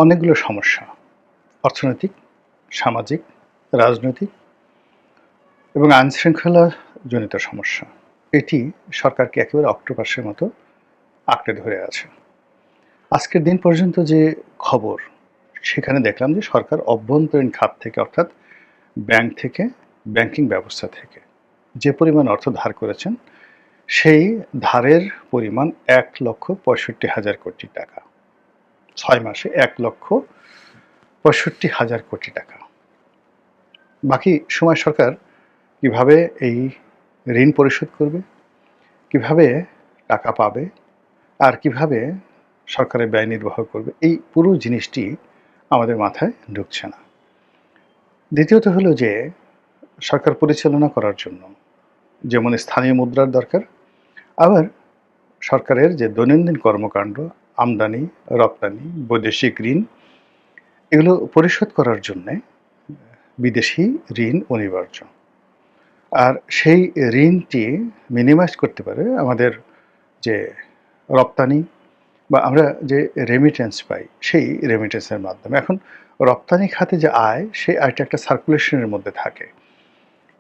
অনেকগুলো সমস্যা অর্থনৈতিক, সামাজিক, রাজনৈতিক এবং আইনশৃঙ্খলাজনিত সমস্যা। এটি সরকারকে একেবারে অক্টোপাসের মতো আঁকড়ে ধরে আছে। আজকের দিন পর্যন্ত যে খবর, সেখানে দেখলাম যে সরকার অভ্যন্তরীণ খাত থেকে অর্থাৎ ব্যাংক থেকে, ব্যাংকিং ব্যবস্থা থেকে যে পরিমাণ অর্থ ধার করেছেন, সেই ধারের পরিমাণ ১,৬৫,০০০ কোটি টাকা। ৬ মাসে ১,৬৫,০০০ কোটি টাকা। বাকি সময় সরকার কিভাবে এই ঋণ পরিশোধ করবে, কিভাবে টাকা পাবে, আর কিভাবে সরকারের ব্যয় নির্বাহ করবে, এই পুরো জিনিসটি আমাদের মাথায় ঢুকছে না। দ্বিতীয়ত হলো যে সরকার পরিচালনা করার জন্য যেমন স্থানীয় মুদ্রার দরকার, আবার সরকারের যে দৈনন্দিন কর্মকাণ্ড, আমদানি, রপ্তানি, বৈদেশিক ঋণ, এগুলো পরিশোধ করার জন্যে বিদেশি ঋণ অনিবার্য। আর সেই ঋণটি মিনিমাইজ করতে পারে আমাদের যে রপ্তানি বা আমরা যে রেমিটেন্স পাই, সেই রেমিটেন্সের মাধ্যমে। এখন রপ্তানি খাতে যে আয়, সেই আয়টা একটা সার্কুলেশনের মধ্যে থাকে,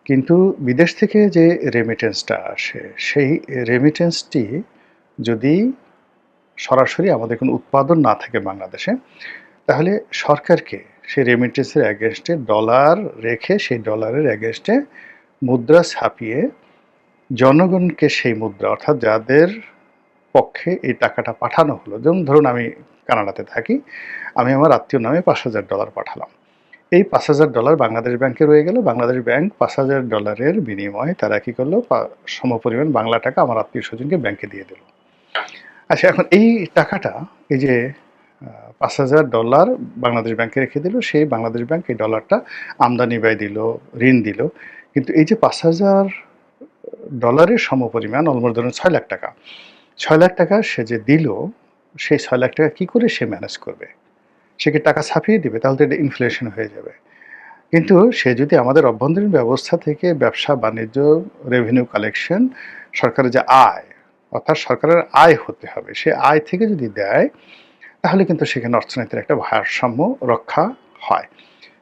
কিন্তু বিদেশ থেকে যে রেমিটেন্সটা আসে, সেই রেমিটেন্সটি যদি সরাসরি আমাদের কোনো উৎপাদন না থাকে বাংলাদেশে, তাহলে সরকারকে সেই রেমিটেন্সের অ্যাগেনস্টে ডলার রেখে সেই ডলারের অ্যাগেনস্টে মুদ্রা ছাপিয়ে জনগণকে সেই মুদ্রা, অর্থাৎ যাদের পক্ষে এই টাকাটা পাঠানো হলো, যেমন ধরুন আমি কানাডাতে থাকি, আমি আমার আত্মীয়র নামে $৫,০০০ পাঠালাম। এই $৫,০০০ বাংলাদেশ ব্যাংকে রয়ে গেল। বাংলাদেশ ব্যাংক $৫,০০০ বিনিময়ে তারা কী করলো, সমপরিমাণ বাংলা টাকা আমার আত্মীয় স্বজনকে ব্যাংকে দিয়ে দিল। আচ্ছা, এখন এই টাকাটা, এই যে $৫,০০০ বাংলাদেশ ব্যাংকে রেখে দিল, সেই বাংলাদেশ ব্যাংক এই ডলারটা আমদানি ব্যয় দিল, ঋণ দিল, কিন্তু এই যে $৫,০০০ সমপরিমাণ, অলমোস্ট ধরুন ৬ লাখ টাকা, ৬ লাখ টাকা সে যে দিল, সেই ৬ লাখ টাকা কী করে সে ম্যানেজ করবে? সে কি টাকা ছাপিয়ে দিবে? তাহলে তো এটা ইনফ্লেশন হয়ে যাবে। কিন্তু সে যদি আমাদের অভ্যন্তরীণ ব্যবস্থা থেকে ব্যবসা বাণিজ্য, রেভিনিউ কালেকশন, সরকারের যে আয়, অর্থাৎ সরকারের আয় হতে হবে, সে আয় থেকে যদি দেয়, তাহলে কিন্তু সেখানে অর্থনীতির একটা ভারসাম্য রক্ষা হয়।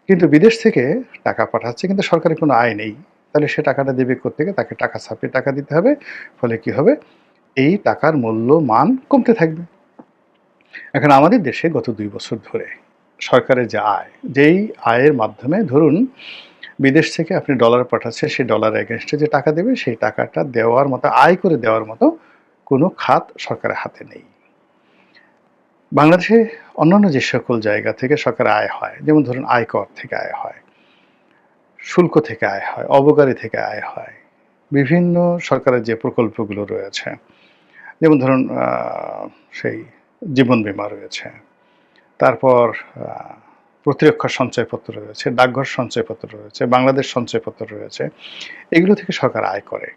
কিন্তু বিদেশ থেকে টাকা পাঠাচ্ছে, কিন্তু সরকারের কোনো আয় নেই, তাহলে সে টাকাটা দেবে কোত্থেকে? তাকে টাকা ছাপিয়ে টাকা দিতে হবে। ফলে কি হবে? এই টাকার মূল্য মান কমতে থাকবে। এখন আমাদের দেশে গত ২ বছর ধরে সরকারের যে আয়, যেই আয়ের মাধ্যমে ধরুন বিদেশ থেকে আপনি ডলার পাঠাচ্ছেন, সেই ডলার এগেনস্টে যে টাকা দেবে, সেই টাকাটা দেওয়ার মতো, আয় করে দেওয়ার মতো কোনো খাত সরকারের হাতে নেই। বাংলাদেশে অন্যান্য যে সকল জায়গা থেকে সরকারের আয় হয়, যেমন ধরুন আয়কর থেকে আয় হয়, শুল্ক থেকে আয় হয়, অবকারী থেকে আয় হয়, বিভিন্ন সরকারের যে প্রকল্পগুলো রয়েছে, যেমন ধরুন সেই জীবন বীমা রয়েছে, তারপর প্রতিরক্ষা সঞ্চয়পত্র রয়েছে, ডাকঘর সঞ্চয়পত্র রয়েছে, বাংলাদেশ সঞ্চয়পত্র রয়েছে, এগুলো থেকে সরকার আয় করে।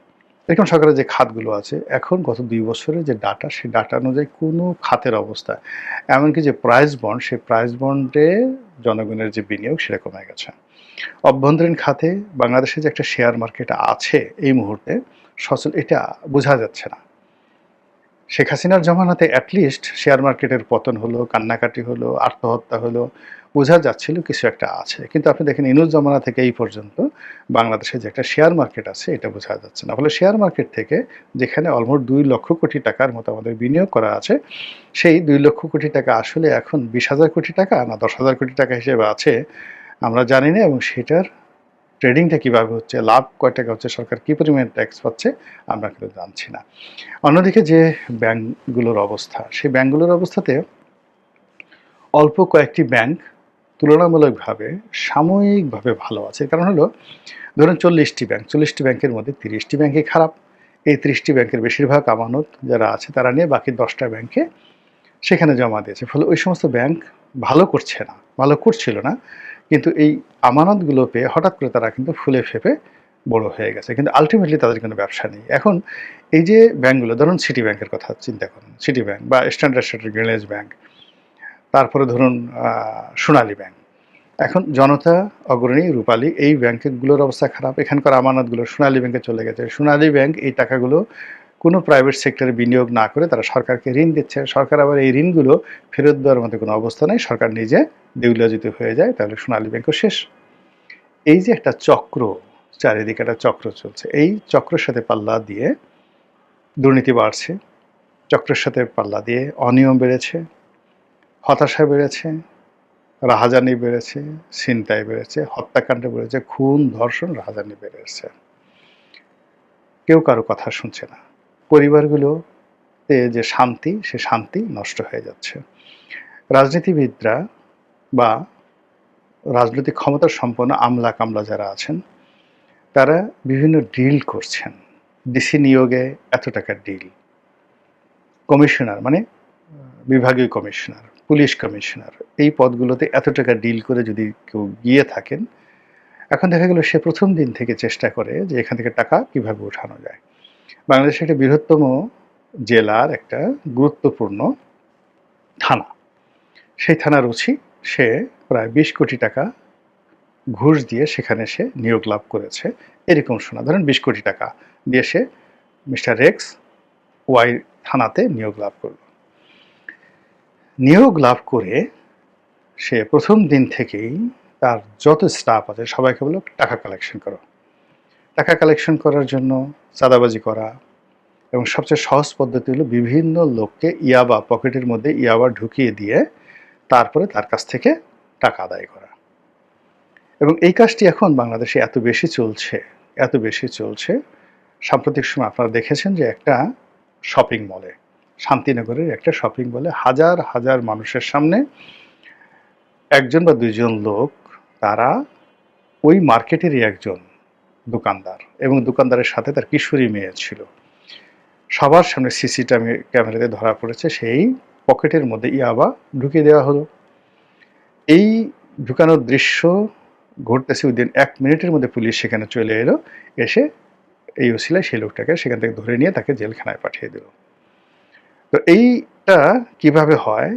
এরকম সরকারের যে খাতগুলো আছে, এখন গত ২ বছরের যে ডাটা, সেই ডাটা অনুযায়ী কোনো খাতের অবস্থা, এমনকি যে প্রাইস বন্ড, সেই প্রাইস বন্ডে জনগণের যে বিনিয়োগ, সেটা কমে গেছে। অভ্যন্তরীণ খাতে বাংলাদেশে যে একটা শেয়ার মার্কেট আছে এই মুহূর্তে সচল, এটা বোঝা যাচ্ছে না। শেখ হাসিনার জমানাতে অ্যাটলিস্ট শেয়ার মার্কেটের পতন হলো, কান্নাকাটি হলো, আত্মহত্যা হলো, বোঝা যাচ্ছিল কিছু একটা আছে। কিন্তু আপনি দেখেন ইনুস জমানা থেকে এই পর্যন্ত বাংলাদেশে যে একটা শেয়ার মার্কেট আছে, এটা বোঝা যাচ্ছে না। ফলে শেয়ার মার্কেট থেকে, যেখানে অলমোস্ট ২ লক্ষ কোটি টাকার মতো আমাদের বিনিয়োগ করা আছে, সেই ২ লক্ষ কোটি টাকা আসলে এখন ২০,০০০ কোটি টাকা না ১০,০০০ কোটি টাকা হিসেবে আছে, আমরা জানি না। এবং সেটার ট্রেডিংটা কীভাবে হচ্ছে, লাভ কয় টাকা হচ্ছে, সরকার কী পরিমাণ ট্যাক্স পাচ্ছে, আমরা কিন্তু জানছি না। অন্যদিকে যে ব্যাংকগুলোর অবস্থা, সেই ব্যাংকগুলোর অবস্থাতে অল্প কয়েকটি ব্যাংক তুলনামূলকভাবে সাময়িকভাবে ভালো আছে। কারণ হলো, ধরুন ৪০টি ব্যাংক, ৪০টি ব্যাংকের মধ্যে ৩০টি ব্যাংকই খারাপ। এই ৩০টি ব্যাংকের বেশিরভাগ আমানত যারা আছে, তারা নিয়ে বাকি 10টা ব্যাংকে সেখানে জমা দিয়েছে। ফলে ওই সমস্ত ব্যাংক ভালো করছে না, ভালো করছিল না, কিন্তু এই আমানতগুলো পেয়ে হঠাৎ করে তারা কিন্তু ফুলে ফেঁপে বড় হয়ে গেছে। কিন্তু আলটিমেটলি তাদের কোনো ব্যবসা নেই। এখন এই যে ব্যাংকগুলো, ধরুন সিটি ব্যাংকের কথা চিন্তা করুন, সিটি ব্যাংক বা স্ট্যান্ডার্ড চার্টার্ড গ্রিনেজ ব্যাংক, তারপরে ধরুন সোনালী ব্যাংক। এখন জনতা, অগ্রণী, রূপালী, এই ব্যাংকগুলোর অবস্থা খারাপ। এখানকার আমানতগুলো সোনালী ব্যাংকে চলে গেছে। সোনালী ব্যাংক এই টাকাগুলো কোনো প্রাইভেট সেক্টরে বিনিয়োগ না করে তারা সরকারকে ঋণ দিচ্ছে। সরকার আবার এই ঋণগুলো ফেরত দেওয়ার মতো কোনো অবস্থা নেই। সরকার নিজে দেউলিয়া যদি হয়ে যায় তাহলে সোনালী ব্যাংকও শেষ। এই যে একটা চক্র, চারিদিকে একটা চক্র চলছে। এই চক্রের সাথে পাল্লা দিয়ে দুর্নীতি বাড়ছে। চক্রের সাথে পাল্লা দিয়ে অনিয়ম বেড়েছে, হতাশা বেড়েছে, রাহাজানি বেড়েছে, ছিনতাই বেড়েছে, হত্যাকাণ্ড বেড়েছে, খুন, ধর্ষণ, রাহাজানি বেড়েছে। কেউ কারো কথা শুনছে না। পরিবারগুলোতে যে শান্তি, সে শান্তি নষ্ট হয়ে যাচ্ছে। রাজনীতিবিদরা বা রাজনৈতিক ক্ষমতা সম্পন্ন আমলা কামলা যারা আছেন তারা বিভিন্ন ডিল করছেন। ডিসি নিয়োগে এত টাকার ডিল, কমিশনার মানে বিভাগীয় কমিশনার, পুলিশ কমিশনার, এই পদগুলোতে এত টাকা ডিল করে যদি কেউ গিয়ে থাকেন, এখন দেখা গেল সে প্রথম দিন থেকে চেষ্টা করে যে এখান থেকে টাকা কিভাবে উঠানো যায়। বাংলাদেশের একটা বৃহত্তম জেলার একটা গুরুত্বপূর্ণ থানা, সেই থানার ওসি সে প্রায় 20 কোটি টাকা ঘুষ দিয়ে সেখানে সে নিয়োগ লাভ করেছে, এরকম শোনা। ধরেন 20 কোটি টাকা দিয়ে সে মিস্টার এক্স ওয়াই থানাতে নিয়োগ লাভ করল। নিয়োগ লাভ করে সে প্রথম দিন থেকেই তার যত স্টাফ আছে সবাইকে বলল টাকা কালেকশন করো। টাকা কালেকশন করার জন্য চাঁদাবাজি করা, এবং সবচেয়ে সহজ পদ্ধতি হলো বিভিন্ন লোককে ইয়াবা, পকেটের মধ্যে ইয়াবা ঢুকিয়ে দিয়ে তারপরে তার কাছ থেকে টাকা আদায় করা। এবং এই কাজটি এখন বাংলাদেশে এত বেশি চলছে। সাম্প্রতিক সময় আপনারা দেখেছেন যে একটা শপিং মলে, শান্তিনগরের একটা শপিং মলে হাজার হাজার মানুষের সামনে একজন বা দুইজন লোক, তারা ওই মার্কেটেরই একজন দোকানদার এবং দোকানদারের সাথে তার কিশোরী মেয়ে ছিল, সবার সামনে সিসিটিভি ক্যামেরাতে ধরা পড়েছে, সেই পকেটের মধ্যে ইয়াবা ঢুকিয়ে দেওয়া হলো। এই ঢুকানোর দৃশ্য ঘটতেছে, ওই দিন 1 মিনিটের মধ্যে পুলিশ সেখানে চলে এলো, এসে এই ওসিলায় সেই লোকটাকে সেখান থেকে ধরে নিয়ে তাকে জেলখানায় পাঠিয়ে দিল। তো এইটা কিভাবে হয়,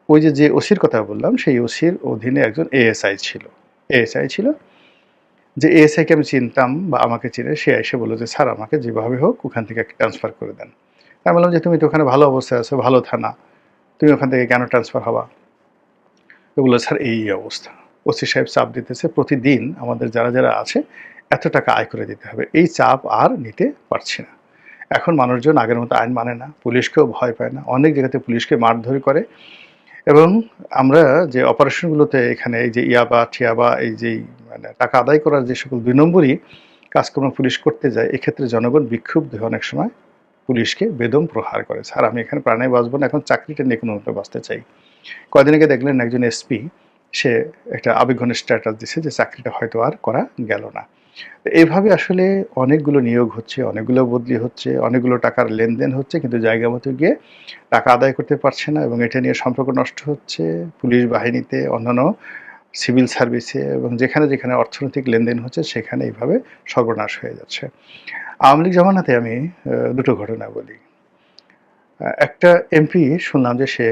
ওই যে ওসির কথা বললাম, সেই ওসির অধীনে একজন এএসআই ছিল, যে এএসআইকে আমি চিনতাম বা আমাকে চিনে, সে এসে বললো যে স্যার আমাকে যেভাবে হোক ওখান থেকে ট্রান্সফার করে দেন। আমি বললাম যে তুমি তো ওখানে ভালো অবস্থায় আছো, ভালো থানা, তুমি ওখান থেকে কেন ট্রান্সফার হবা? তো বললো স্যার এই অবস্থা, ওসি সাহেব চাপ দিতেছে, প্রতিদিন আমাদের যারা যারা আছে এত টাকা আয় করে দিতে হবে, এই চাপ আর নিতে পারছি না। এখন মানুষজন আগের মতো আইন মানে না, পুলিশকেও ভয় পায় না, অনেক জায়গাতে পুলিশকে মারধর করে। এবং আমরা যে অপারেশনগুলোতে এখানে এই যে ইয়াবা টিয়াবা, এই যে মানে টাকা আদায় করার যে সকল 2 নম্বরই কাজকর্ম পুলিশ করতে যায়, এক্ষেত্রে জনগণ বিক্ষুব্ধ হয়ে অনেক সময় পুলিশকে বেদম প্রহার করে। স্যার আমি এখানে প্রাণে বাঁচবো না, এখন চাকরিটা নিয়ে কোনো মতো বাঁচতে চাই। কয়দিন আগে দেখলেন একজন এসপি, সে একটা আবেগঘন স্ট্যাটাস দিছে যে চাকরিটা হয়তো আর করা গেল না। এইভাবে আসলে অনেকগুলো নিয়োগ হচ্ছে, অনেকগুলো বদলি হচ্ছে, অনেকগুলো টাকার লেনদেন হচ্ছে, কিন্তু জায়গা মতো গিয়ে টাকা আদায় করতে পারছে না, এবং এটা নিয়ে সম্পর্ক নষ্ট হচ্ছে পুলিশ বাহিনীতে, অন্যান্য সিভিল সার্ভিসে, এবং যেখানে যেখানে অর্থনৈতিক লেনদেন হচ্ছে সেখানে এইভাবে সর্বনাশ হয়ে যাচ্ছে। আওয়ামী লীগ জমানাতে আমি দুটো ঘটনা বলি। একটা এমপি শুনলাম যে সে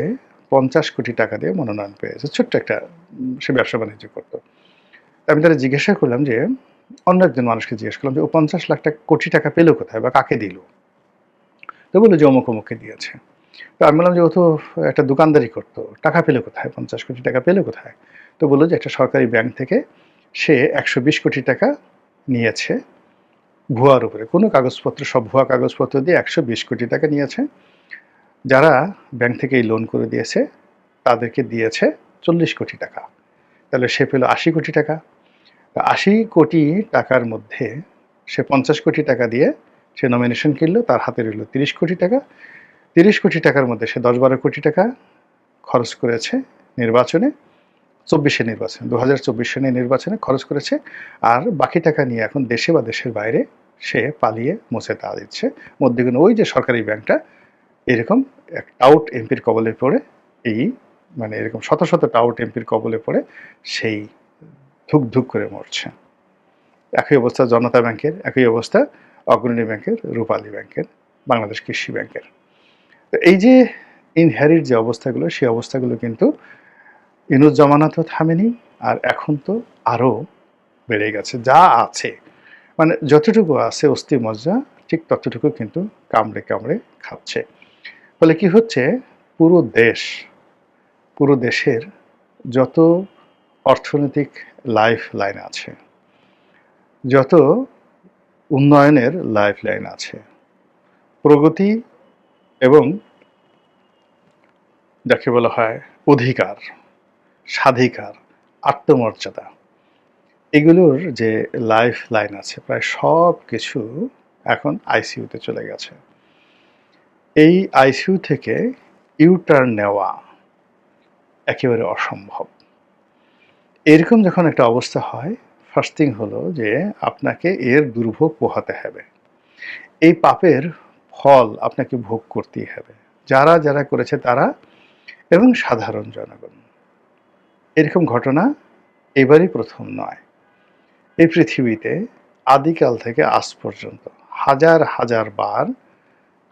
50 কোটি টাকা দিয়ে মনোনয়ন পেয়েছে, ছোট্ট একটা, সে ব্যবসা বাণিজ্য করতো। আমি তারা জিজ্ঞাসা করলাম যে, অন্য একজন মানুষকে জিজ্ঞেস করলাম যে ও 50 লাখ কোটি টাকা পেল কোথায় বা কাকে দিল? তো বললো যে অমুক অমুককে দিয়েছে। তো আমি বললাম যে ও তো একটা দোকানদারি করতো, টাকা পেল কোথায়, 50 কোটি টাকা পেল কোথায়? তো বললো যে একটা সরকারি ব্যাংক থেকে সে 120 কোটি টাকা নিয়েছে ভুয়ার উপরে, কোনো কাগজপত্র, সব ভুয়া কাগজপত্র দিয়ে 120 কোটি টাকা নিয়েছে। যারা ব্যাংক থেকে এই লোন করে দিয়েছে তাদেরকে দিয়েছে 40 কোটি টাকা, তাহলে সে পেল 80 কোটি টাকা। 80 কোটি টাকার মধ্যে সে 50 কোটি টাকা দিয়ে সে নমিনেশন কিনলো, তার হাতে রইল 30 কোটি টাকা। 30 কোটি টাকার মধ্যে সে 10-12 কোটি টাকা খরচ করেছে নির্বাচনে, 24-এর নির্বাচনে, 2024 সনের নির্বাচনে খরচ করেছে। আর বাকি টাকা নিয়ে এখন দেশে বা দেশের বাইরে সে পালিয়ে মুছে তা দিচ্ছে। মধ্যেখানে ওই যে সরকারি ব্যাংকটা এরকম এক টাউট এমপির কবলে পড়ে, এই মানে এরকম শত শত টাউট এমপির কবলে পড়ে সেই ধুক ধুক করে মরছে। একই অবস্থা জনতা ব্যাংকের, একই অবস্থা অগ্রণী ব্যাংকের, রূপালী ব্যাংকের, বাংলাদেশ কৃষি ব্যাংকের। তো এই যে ইনহেরিট যে অবস্থাগুলো, সেই অবস্থাগুলো কিন্তু ইনুস জমানাতেও থামেনি, আর এখন তো আরও বেড়ে গেছে। যা আছে মানে যতটুকু আছে অস্থি মজ্জা ঠিক ততটুকু কিন্তু কামড়ে কামড়ে খাচ্ছে। ফলে কি হচ্ছে, পুরো দেশ, পুরো দেশের যত অর্থনৈতিক লাইফ লাইন আছে, যত উন্নয়নের লাইফ লাইন আছে, প্রগতি এবং যাকে বলা হয় অধিকার, স্বাধিকার, আত্মমর্যাদা, এগুলোর যে লাইফ লাইন আছে প্রায় সব কিছু এখন আইসিইউতে চলে গেছে। এই আইসিইউ থেকে ইউটার্ন নেওয়া একেবারে অসম্ভব। এরকম যখন একটা অবস্থা হয়, ফার্স্ট থিং হলো যে আপনাকে এর দুর্ভোগ পোহাতে হবে। এই পাপের ফল আপনাকে ভোগ করতেই হবে, যারা যারা করেছে তারা এবং সাধারণ জনগণ। এরকম ঘটনা এবারই প্রথম নয়। এই পৃথিবীতে আদিকাল থেকে আজ পর্যন্ত হাজার হাজার বার,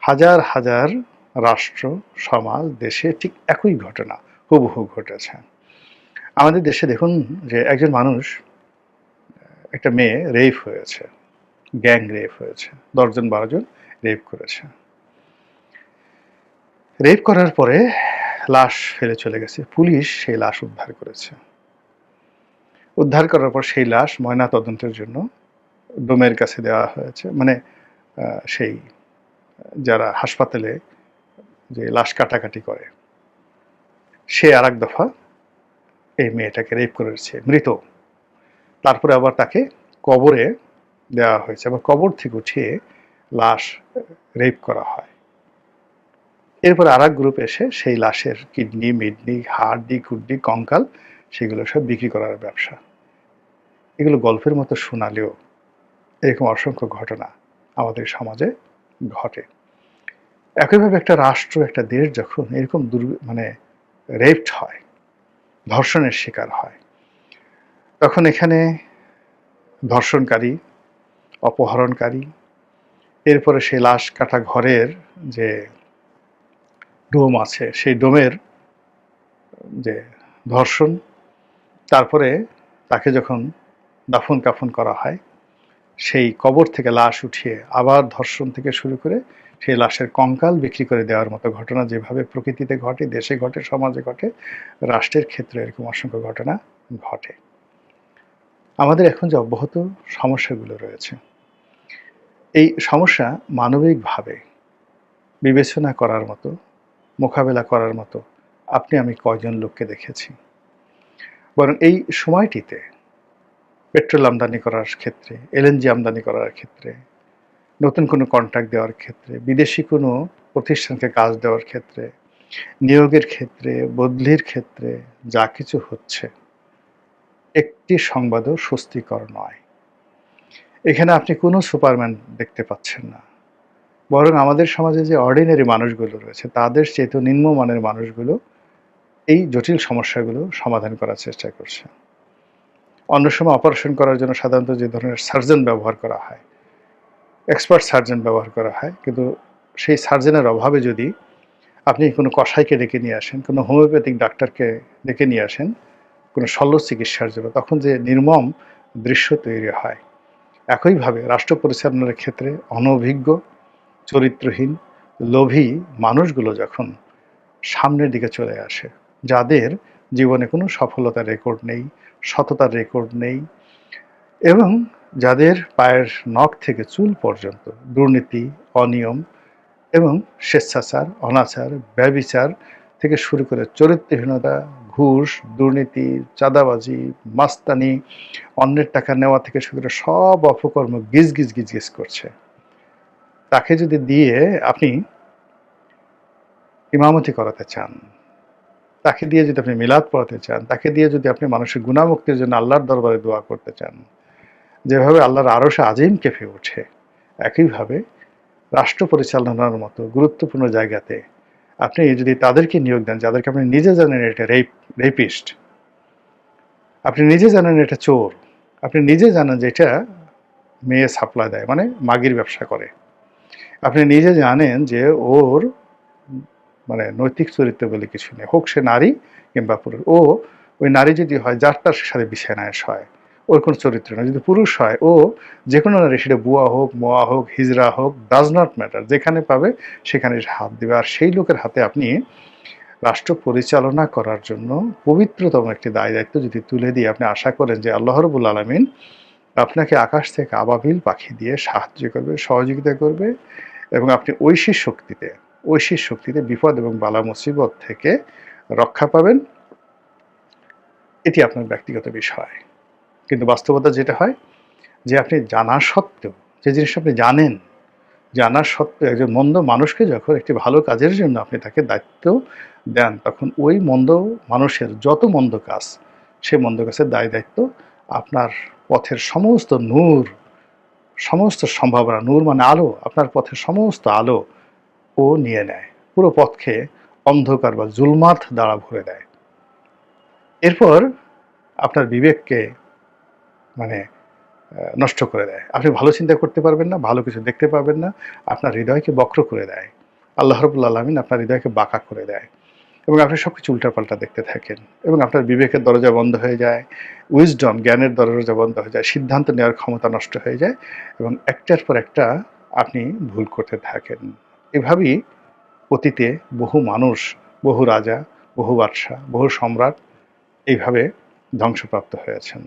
হাজার হাজার রাষ্ট্র, সমাজ, দেশে ঠিক একই ঘটনা হুবহু ঘটেছে। আমাদের দেশে দেখুন যে একজন মানুষ, একটা মেয়ে রেপ হয়েছে, গ্যাং রেপ হয়েছে, 10 জন 12 জন রেপ করেছে। রেপ করার পরে লাশ ফেলে চলে গেছে, পুলিশ সেই লাশ উদ্ধার করেছে। উদ্ধার করার পর সেই লাশ ময়না তদন্তের জন্য ডোমের কাছে দেওয়া হয়েছে, মানে সেই যারা হাসপাতালে যে লাশ কাটাকাটি করে, সে আর এক দফা এই মেয়েটাকে রেপ করেছে, মৃত। তারপরে আবার তাকে কবরে দেওয়া হয়েছে, আবার কবর থেকে উঠিয়ে লাশ রেপ করা হয়। এরপর আর এক গ্রুপ এসে সেই লাশের কিডনি, মিডনি, হাড়ি, কুডনি, কঙ্কাল সেগুলো সব বিক্রি করার ব্যবসা। এগুলো গল্পের মতো শোনালেও এরকম অসংখ্য ঘটনা আমাদের সমাজে ঘটে। একইভাবে একটা রাষ্ট্র, একটা দেশ যখন এরকম মানে রেপড হয়, ধর্ষণের শিকার হয়, তখন এখানে ধর্ষণকারী, অপহরণকারী, এরপরে সেই লাশ কাটা ঘরের যে ডোম আছে সেই ডোমের যে ধর্ষণ, তারপরে তাকে যখন দাফন কাফন করা হয়, সেই কবর থেকে লাশ উঠিয়ে আবার ধর্ষণ থেকে শুরু করে সেই লাশের কঙ্কাল বিক্রি করে দেওয়ার মতো ঘটনা যেভাবে প্রকৃতিতে ঘটে, দেশে ঘটে, সমাজে ঘটে, রাষ্ট্রের ক্ষেত্রে এরকম অসংখ্য ঘটনা ঘটে। আমাদের এখন যে অব্যাহত সমস্যাগুলো রয়েছে, এই সমস্যা মানবিকভাবে বিবেচনা করার মতো, মোকাবেলা করার মতো আপনি আমি কয়জন লোককে দেখেছি? বরং এই সময়টিতে পেট্রোল আমদানি করার ক্ষেত্রে, এলএনজি আমদানি করার ক্ষেত্রে, নতুন কোনো কন্ট্রাক্ট দেওয়ার ক্ষেত্রে, বিদেশি কোনো প্রতিষ্ঠানকে কাজ দেওয়ার ক্ষেত্রে, নিয়োগের ক্ষেত্রে, বদলির ক্ষেত্রে যা কিছু হচ্ছে, একটি সংবাদও স্বস্তিকর নয়। এখানে আপনি কোনো সুপারম্যান দেখতে পাচ্ছেন না, বরং আমাদের সমাজে যে অর্ডিনারি মানুষগুলো রয়েছে তাদের চেয়ে নিম্নমানের মানুষগুলো এই জটিল সমস্যাগুলো সমাধান করার চেষ্টা করছে। অন্য সময় অপারেশন করার জন্য সাধারণত যে ধরনের সার্জন ব্যবহার করা হয়, এক্সপার্ট সার্জন ব্যবহার করা হয়, কিন্তু সেই সার্জনের অভাবে যদি আপনি কোনো কসাইকে ডেকে নিয়ে আসেন, কোনো হোমিওপ্যাথিক ডাক্তারকে ডেকে নিয়ে আসেন কোনো শল্য চিকিৎসার জন্য, তখন যে নির্মম দৃশ্য তৈরি হয়। একইভাবে রাষ্ট্র পরিচালনার ক্ষেত্রে অনভিজ্ঞ, চরিত্রহীন, লোভী মানুষগুলো যখন সামনের দিকে চলে আসে, যাদের জীবনে কোনো সফলতার রেকর্ড নেই, সততার রেকর্ড নেই, এবং যাদের পায়ের নখ থেকে চুল পর্যন্ত দুর্নীতি, অনিয়ম এবং স্বেচ্ছাচার, অনাচার, ব্যভিচার থেকে শুরু করে চরিত্রহীনতা, ঘুষ, দুর্নীতি, চাঁদাবাজি, মাস্তানি, অন্যের টাকা নেওয়া থেকে শুরু করে সব অপকর্ম গিজ গিজ গিজ গিজ করছে, তাকে যদি দিয়ে আপনি ইমামতি করাতে চান, তাকে দিয়ে যদি আপনি মিলাদ পড়াতে চান, তাকে দিয়ে যদি আপনি মানুষের গুনাহমুক্তির জন্য আল্লাহর দরবারে দোয়া করতে চান, যেভাবে আল্লাহর আরশে আজিম কেঁপে ওঠে, একইভাবে রাষ্ট্র পরিচালনার মতো গুরুত্বপূর্ণ জায়গাতে আপনি যদি তাদেরকে নিয়োগ দেন যাদেরকে আপনি নিজে জানেন এটা রেপিস্ট, আপনি নিজে জানেন এটা চোর, আপনি নিজে জানেন যে এটা মেয়ে সাপ্লাই দেয়, মানে মাগির ব্যবসা করে, আপনি নিজে জানেন যে ওর মানে নৈতিক চরিত্র বলে কিছু নেই, হোক সে নারী কিংবা পুরুষ, ওই নারী যদি হয় যার তার সাথে বিছানায় হয়, ওর কোনো চরিত্র না। যদি পুরুষ হয়, ও যে কোনো নারী, সেটা বুয়া হোক, মোয়া হোক, হিজড়া হোক, ডাজ নট ম্যাটার, যেখানে পাবে সেখানে সে হাত দিবে। আর সেই লোকের হাতে আপনি রাষ্ট্র পরিচালনা করার জন্য পবিত্রতম একটি দায় দায়িত্ব যদি তুলে দিয়ে আপনি আশা করেন যে আল্লাহ রাব্বুল আলামিন আপনাকে আকাশ থেকে আবাবিল পাখি দিয়ে সাহায্য করবে, সহযোগিতা করবে, এবং আপনি ঐশী শক্তিতে বিপদ এবং বালা মুসিবত থেকে রক্ষা পাবেন, এটি আপনার ব্যক্তিগত বিষয়। কিন্তু বাস্তবতা যেটা হয়, যে আপনি জানা সত্ত্বেও, যে জিনিসটা আপনি জানেন, জানার সত্ত্বেও একজন মন্দ মানুষকে যখন একটি ভালো কাজের জন্য আপনি তাকে দায়িত্ব দেন, তখন ওই মন্দ মানুষের যত মন্দ কাজ, সে মন্দ কাজের দায় দায়িত্ব আপনার পথের সমস্ত নূর, সমস্ত সম্ভাবনা, নূর মানে আলো, আপনার পথের সমস্ত আলো ও নিয়ে নেয়, পুরো পথকে অন্ধকার বা জুলমাত দ্বারা ভরে দেয়। এরপর আপনার বিবেককে মানে নষ্ট করে দেয়। আপনি ভালো চিন্তা করতে পারবেন না, ভালো কিছু দেখতে পারবেন না, আপনার হৃদয়কে বক্র করে দেয়। আল্লাহ রাব্বুল আলামিন আপনার হৃদয়কে বাঁকা করে দেয়, এবং আপনি সব কিছু উল্টাপাল্টা দেখতে থাকেন, এবং আপনার বিবেকের দরজা বন্ধ হয়ে যায়, উইজডম, জ্ঞানের দরজা বন্ধ হয়ে যায়, সিদ্ধান্ত নেওয়ার ক্ষমতা নষ্ট হয়ে যায়, এবং একটার পর একটা আপনি ভুল করতে থাকেন। এভাবেই অতীতে বহু মানুষ, বহু রাজা, বহু বাদশাহ, বহু সম্রাট এইভাবে ধ্বংসপ্রাপ্ত হয়েছেন।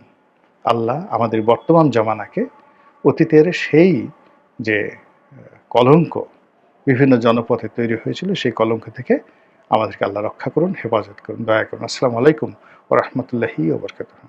আল্লাহ আমাদের বর্তমান জামানাকে অতীতের সেই যে কলঙ্ক বিভিন্ন জনপথে তৈরি হয়েছিল, সেই কলঙ্ক থেকে আমাদেরকে আল্লাহ রক্ষা করুন, হেফাজত করুন, দয়া করুন। আসসালামু আলাইকুম ওয়া রাহমাতুল্লাহি ওয়া বারাকাতুহু।